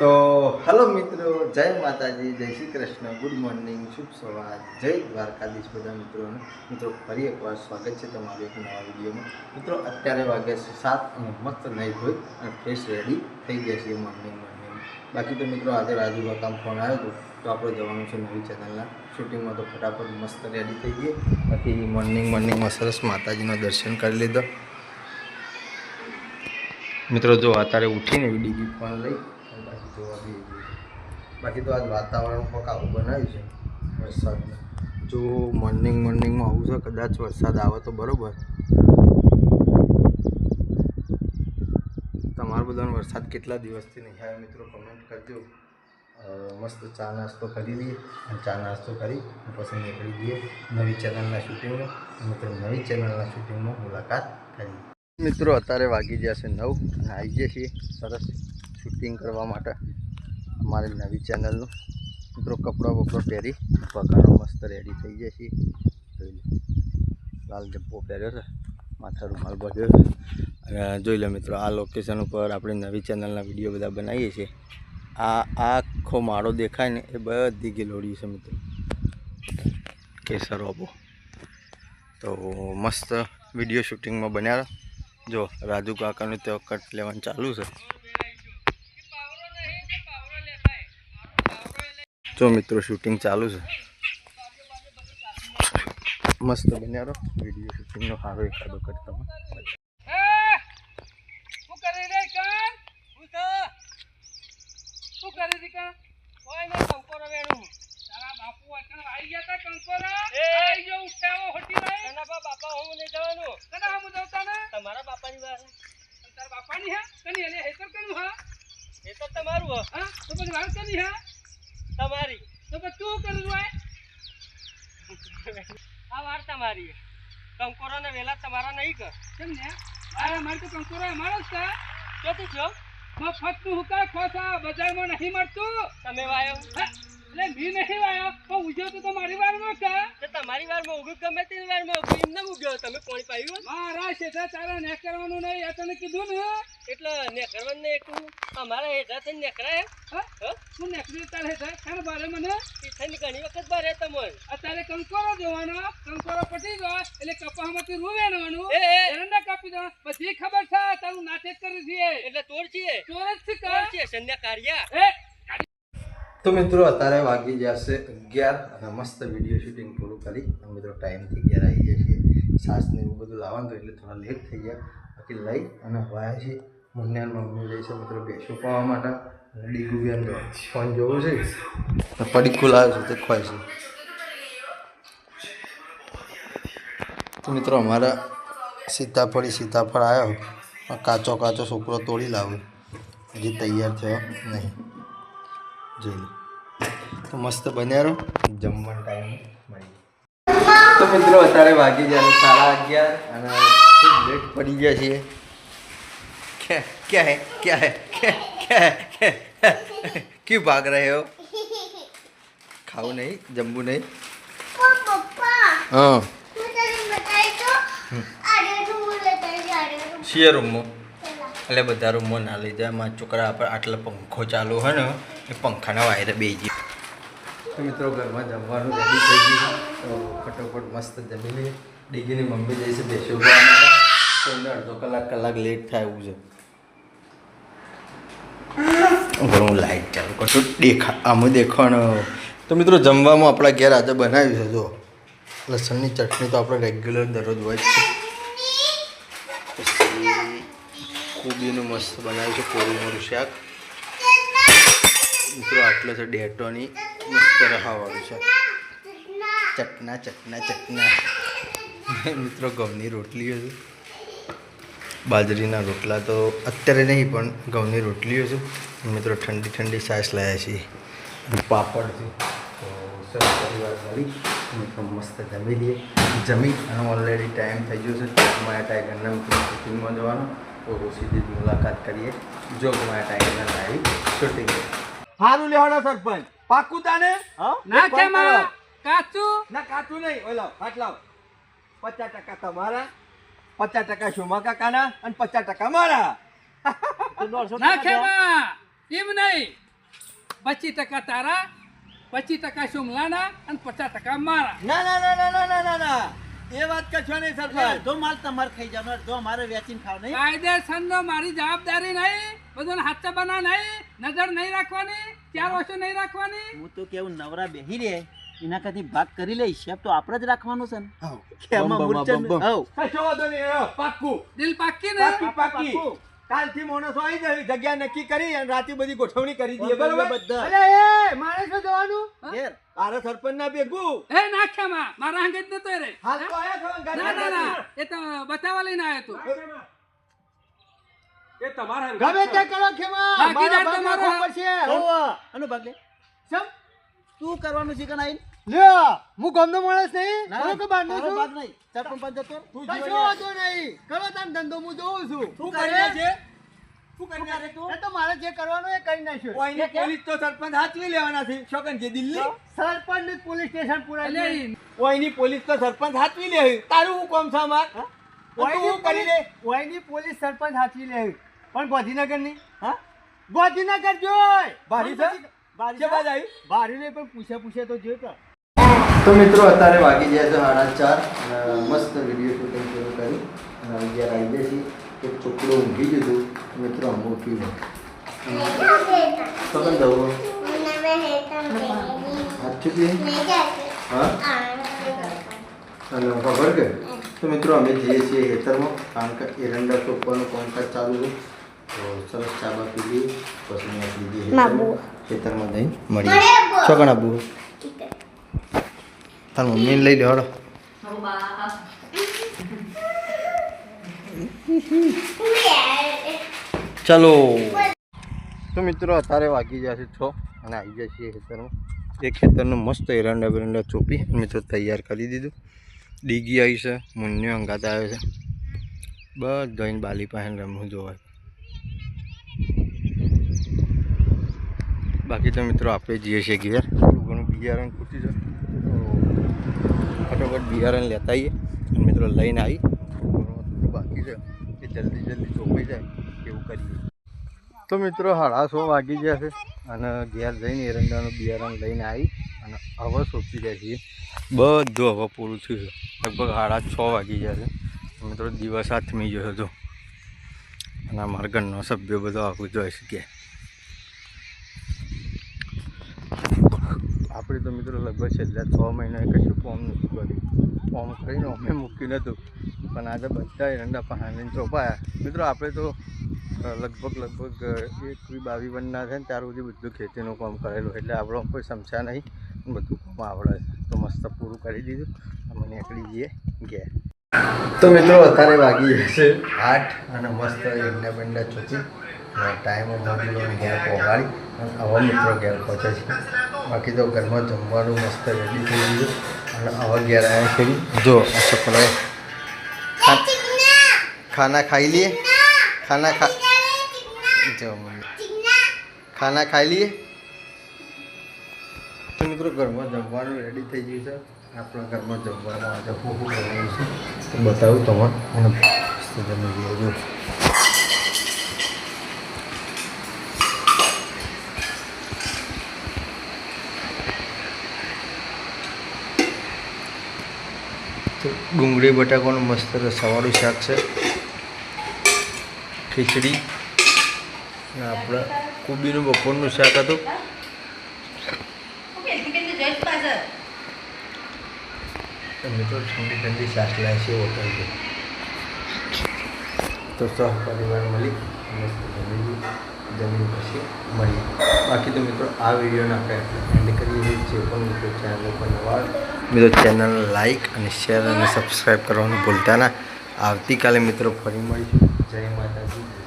તો હેલો મિત્રો, જય માતાજી, જય શ્રી કૃષ્ણ, ગુડ મોર્નિંગ, શુભ સવાર, જય દ્વારકાધીશ બધા મિત્રોને. મિત્રો ફરી એકવાર સ્વાગત છે તમારું એક નવા વિડીયોમાં. મિત્રો અત્યારે વાગ્યા છે 7 અને મસ્ત નહીં હોય અને ફ્રેશ રેડી થઈ ગયા છે મોર્નિંગ. બાકી તો મિત્રો આજે રાજુ કામ ફોન આવ્યો હતો તો આપણે જવાનું છે નવી ચેનલના શૂટિંગમાં. તો ફટાફટ મસ્ત રેડી થઈ ગઈ. બાકી મોર્નિંગમાં સરસ માતાજીનો દર્શન કરી લીધો. મિત્રો જો અત્યારે ઉઠીને ડીજી ફોન લઈ બાકી તો આજ વાતાવરણ કોક આવું બનાવ્યું છે વરસાદનું. જો મોર્નિંગમાં આવું છે, કદાચ વરસાદ આવે તો બરાબર. તમારા બધાનો વરસાદ કેટલા દિવસથી નહીં આવ્યો મિત્રો કમેન્ટ કરજો. મસ્ત ચા નાસ્તો કરી લઈએ અને ચા નાસ્તો કરી પછી નીકળી જઈએ નવી ચેનલના શૂટિંગમાં. મિત્રો નવી ચેનલના શૂટિંગમાં મુલાકાત કરી. મિત્રો અત્યારે વાગી ગયા છે 9 અને આવી ગયા છીએ સરસ શૂટિંગ કરવા માટે અમારી નવી ચેનલનું. મિત્રો કપડાં પહેરી પગારો મસ્ત રેડી થઈ જાય છે. લાલ જબ્બો પહેર્યો છે, માથા રૂમાલ બાંધ્યો છે અને જોઈ લો મિત્રો આ લોકેશન ઉપર આપણી નવી ચેનલના વિડીયો બધા બનાવીએ છીએ. આ આખો માળો દેખાય ને એ બધી ગિલોડી છે મિત્રો, કેસર ઓબો. તો મસ્ત વિડીયો શૂટિંગમાં બન્યા. જો રાજુ કાકાનું તો કટ લેવાનું ચાલુ છે. જો મિત્રો શૂટિંગ ચાલુ છે, મસ્ત બન્યા રહો. વિડીયો શૂટિંગનો સારો એકાદો કટ તમે તમારા બાપાની વાત તારા બાપાની હે કની એટલે હેતર કનું હા હેતર તમારું હા તો પછી વાત કની હે તમારી તો પછી તું કરું હોય આ વાર તમારી કંકોરો ને વેલા તમારા નહીં કર કેમ ને અરે મારે તો કંકોરો અમારો જ છે ક્યાંથી છો મફત નું હુકા ખોસા બજારમાં નહીં મળતું તમે વાયો એટલે મી નહીં વાયો તો ઉજ્યો તો મારી વારમાં છે તો તમારી વારમાં ઉગ્યું ગમે તે વારમાં ઉગ્યું એમને ઉગ્યો તમે પાણી પાયું મારા શેઠા તારા ને કરવાનું નહીં આ તને કીધું ને એટલે ને કરવાનું નહીં એટલું અમારા હેઠા થઈને નેકરાય હા શું નેકરી તારે હેઠા કાન બારે મને તીથાની ઘણી વખત બારે તમને અત્યારે કંકોરો જોવાનો કંકોરો પટી ગયો એટલે કપામાંથી રૂવેણવાનું એરંડા કાપી દો બધી ખબર છે તારું નાટક કરી છે એટલે તોડ છે સંધ્યા કાર્યા તો મિત્રો અત્યારે વાગી જશે 11 અને મસ્ત વિડીયો શૂટિંગ પૂરું કરી મિત્રો ટાઈમથી 11 આવી જાય છે. સાસને એવું બધું લાવવાનું એટલે થોડા લેટ થઈ ગયા. બાકી લઈ અને વાયા છે મુન્યાન મમ્મી જઈ છે મિત્રો બેસું પાવા માટે. ડીગુ બેન ફોન જોવું છે પડીકું લાવ્યો છે તે ખવાય છે. તો મિત્રો અમારા સીતાફળ આવ્યો કાચો છોકરો તોડી લાવ્યો, હજી તૈયાર થયો નહીં. જોઈ લો તો મસ્ત બન્યા રહો. જમવાનો ટાઈમ મળી. તો મિત્રો અત્યારે વાગી જાય 11:30 અને ખૂબ લેટ પડી ગયા છીએ. क्या है क्यों भाग रहे हो? खाओ नहीं, जम्बू नहीं. हाँ શિયર રૂમમાં એટલે બધા રૂમમાં ના લઈ જાય. મારા છોકરા પર આટલો પંખો ચાલુ હોય ને એ પંખાના વાયરે બેસી જાય. તો મિત્રો ઘરમાં જમવાનું રેડી થઈ ગયું. તો ફટોફટ મસ્ત જમી લઈએ. ડીગીની મમ્મી જઈશે બેસી ઉભા માટે. તો એને અડધો કલાક લેટ થાય એવું છે. હું લાઈટ ચાલુ કરશું આમ દેખાણ. તો મિત્રો જમવામાં આપણા ઘેર આજે બનાવ્યું છે જો લસણની ચટણી તો આપણે રેગ્યુલર દરરોજ હોય જ છે. પછી કોબીનું મસ્ત બનાવ્યું છે કોબીનું શાક. મિત્રો આટલે છે ડેટોની મસ્ત રહાવાળું છે. ચટના મિત્રો ઘઉંની રોટલીઓ છે. બાજરીના રોટલા તો અત્યારે નહીં પણ ઘઉંની રોટલીઓ છે. મિત્રો ઠંડી છાશ લાવ્યા છીએ અને પાપડ છે. તો સરસ પરિવાર મળી મિત્રો મસ્ત જમી લઈએ. જમી અને ઓલરેડી ટાઈમ થઈ ગયો છે માયા ટાઈગરના મિત્રો શૂટિંગમાં જવાનો. તો સીધી જ મુલાકાત કરીએ જોગમાયા ટાઈગરના લાઈવ શૂટિંગ. સારું લેવાના સરપંચ પાકું તાને ના છે માં કાચું ના કાચું નહીં ઓલા ફાટલાવ 50% તમારા 50% શોમા કાકાના અને 50% મારા. ના ખેમા એમ નહીં 25% તારા, 25% સોમલાના અને 50% મારા. ના ના ના ના ના ના ના ના એ વાત કશો નહીં સરપંચ. અડધો માલ તમારે ખાઈ જવાનો, અડધો અમારે વેચીને ખાવ નહીં. કાયદેસરનો મારી જવાબદારી નહીં, બધું હાથે બના નહીં, નજર નહીં રાખવાની, 4 વર્ષો નહીં રાખવાની. હું તો કેવું નવરા બેહી રે એના કરતી ભાગ કરી લે. હિસાબ તો આપણે જ રાખવાનો છે ને. કે બમ, એમાં બમ, મૂર્છન બમ, બમ. હઉ. કશો વાંધો નહીં પાક્કું દિલ પાકી ને? પાકી કાલથી માણસો આવી જાય જગ્યા નક્કી કરી અને રાતે બધી ગોઠવણી કરી દઈએ બરોબર બધા. અરે એ મારે શું જવાનું ઘેર. તારે સરપંચ ના ભેગું એ નાખ્યામાં મારા હાંગે જ નતો રે. હાલ તો આયા છો ના ના ના, એ તો બતાવવા લઈને આવ્યો તું. ગમે તે કરો ખેમા ભાગીદાર મારા ભાગ તમારો. નાખવો પડશે હોવ. આનો ભાગ લે. સમ તું કરવાનું છે કે નહીં? લ્યો હું ગામનો માણસ નહીં ના, કરો કે બહારનો તારો છું ભાગ નહીં. સરપંચ પાંચ જતો. કશો વાંધો નહીં કરો તાર ધંધો હું જોઉં છું શું કરે કરે છે શું કરે તું? એ તો મારે જે કરવાનું એ કરી નાખ્યું ઓયની પોલીસ તો સરપંચ હાચવી લેવાના છે શોકન જે દિલ્હી સરપંચ ની પોલીસ સ્ટેશન પૂરા એટલે ઓયની પોલીસ તો સરપંચ હાચવી લે તારું હું કોમ છે અમાર ઓયની કરી લે ઓયની પોલીસ સરપંચ હાચવી લે પણ ગાંધીનગર ની હા ગાંધીનગર જોય બારી છે બારી છે બાદ આવી બારી ને પણ પૂછે તો જોઈ તો તો મિત્રો અત્યારે વાગી ગયા છે 4:30 અને મસ્ત વિડીયો શૂટિંગ શરૂ કરી અને અગિયાર આવી ગયા છીએ. એક છોકરો ઊંઘી ગયું મિત્રો અમે ઉઠી ગયો તો કેમ દઉં હાથ ચૂકી હા અને ખબર કે તો મિત્રો અમે જઈએ છીએ ખેતરમાં કારણ કે એરંડા ચોપવાનું કામકાજ ચાલુ છે તો સરસ ચા બા પી લઈએ પછી નીકળી જઈએ ખેતરમાં જઈને મળીએ ચોકણ આબુ તાર મમ્મીને લઈ લે હળો ચલો તો મિત્રો અત્યારે વાગી ગયા છે 6 અને આવી જાય છીએ ખેતરમાં. એક ખેતરનું મસ્ત એરંડા બેરંડા ચોપી મિત્રો તૈયાર કરી દીધું. ડીગી આવી છે, મુન્યો અંગાત આવે છે, બધાને બાલી પાસે રમવું જોવાય. બાકી તો મિત્રો આપણે જઈએ છીએ ઘેર. થોડું ઘણું બિયારણ ખૂટી છે તો ફટાફટ બિયારણ લેતા આવીએ અને મિત્રો લઈને આવી થોડું બાકી છે કે જલ્દી ચોપાઈ જાય એવું કરીએ. તો મિત્રો 6:30 વાગી ગયા છે અને ઘેર જઈને એરંડાનું બિયારણ લઈને આવી અને હવે સોંપી જાય છીએ. બધું હવે પૂરું થયું છે. લગભગ 6:30 વાગી ગયા છે. મિત્રો દિવસ હાથમી ગયો હતો અને અમારા ઘરનો સભ્યો બધો આવું જોઈ શકીએ. આપણે તો મિત્રો લગભગ છેલ્લા 6 મહિના કશું ફોર્મ નથી કર્યું. ફોર્મ કરીને અમે મૂક્યું નહોતું પણ આજે બધા એરંડા પાણીને ચોપાયા. મિત્રો આપણે તો લગભગ 22 વર્ષના છે ને ત્યાર સુધી બધું ખેતીનું કામ કરેલું એટલે આપણો કોઈ સમસ્યા નહીં, બધું કામ આવડે છે. તો મસ્ત પૂરું કરી દીધું અમે નીકળી જઈએ ઘેર. તો મિત્રો અત્યારે વાગી જશે 8 અને મસ્ત એરંડા બેરંડા ચોપી ટાઈમે મોડી ઘેર પહોંચાડી અને આવા મિત્રો ઘેર પહોંચે છે. બાકી તો ઘરમાં જમવાનું મસ્ત રેડી થઈ ગયું અને આવા ઘેર આવ્યા છે. જો આ છોકરાએ ખાના ખાઈ લીએ, ખાના ખાઈ લઈએ. તો મિત્રો ઘરમાં જમવાનું રેડી થઈ ગયું છે. આપણા ઘરમાં જમવાનું આજે હું બનાવ્યું છે તો બતાવું તમને અને જમી લઈએ. જો તો ડુંગળી બટાકાનું મસ્ત રસાવાળું શાક છે, ખીચડી અને આપણે કોબીનું બપોરનું શાક હતું. મિત્રો ઠંડી શાક લાવે છે હોટલથી. તો સહપરિવાર મળી મસ્ત જમીન પછી મળીએ. બાકી તો મિત્રો આ વિડીયોને આપણે એન્ડ કરીએ છીએ. જે પણ મિત્રો ચેનલ ઉપર નવા મિત્રો ચેનલ લાઈક અને શેર અને સબસ્ક્રાઈબ કરવાનું ભૂલતા ના. આવતીકાલે મિત્રો ફરી મળીશું. જય માતાજી.